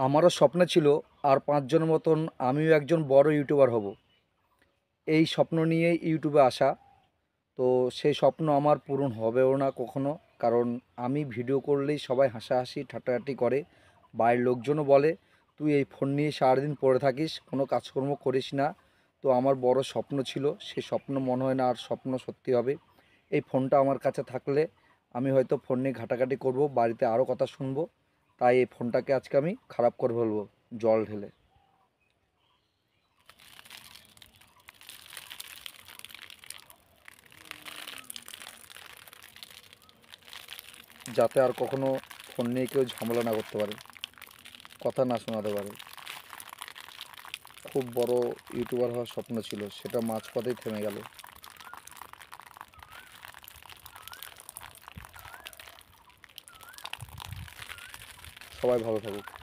আমারও স্বপ্ন ছিল আর পাঁচজনের মতন আমিও একজন বড় ইউটিউবার হব। এই স্বপ্ন নিয়েই ইউটিউবে আসা। তো সেই স্বপ্ন আমার পূরণ হবেও না কখনো, কারণ আমি ভিডিও করলেই সবাই হাসাহাসি ঠাট্টাহাটি করে। বাড়ির লোকজনও বলে তুই এই ফোন নিয়ে সারাদিন পড়ে থাকিস, কোনো কাজকর্ম করিস না। তো আমার বড় স্বপ্ন ছিল, সেই স্বপ্ন মনে হয় না আর স্বপ্ন সত্যি হবে। এই ফোনটা আমার কাছে থাকলে আমি হয়তো ফোন নিয়ে ঘাটাঘাটি করব, বাড়িতে আরও কথা শুনবো। তাই এই ফোনটাকে আজকে আমি খারাপ করে ফেলবো জল ঢেলে, যাতে আর কখনো ফোন নিয়ে কেউ ঝামেলা না করতে পারে, কথা না শোনাতে পারে। খুব বড় ইউটিউবার হওয়ার স্বপ্ন ছিল, সেটা মাঝপথেই থেমে গেল। সবাই ভালো থাকুক।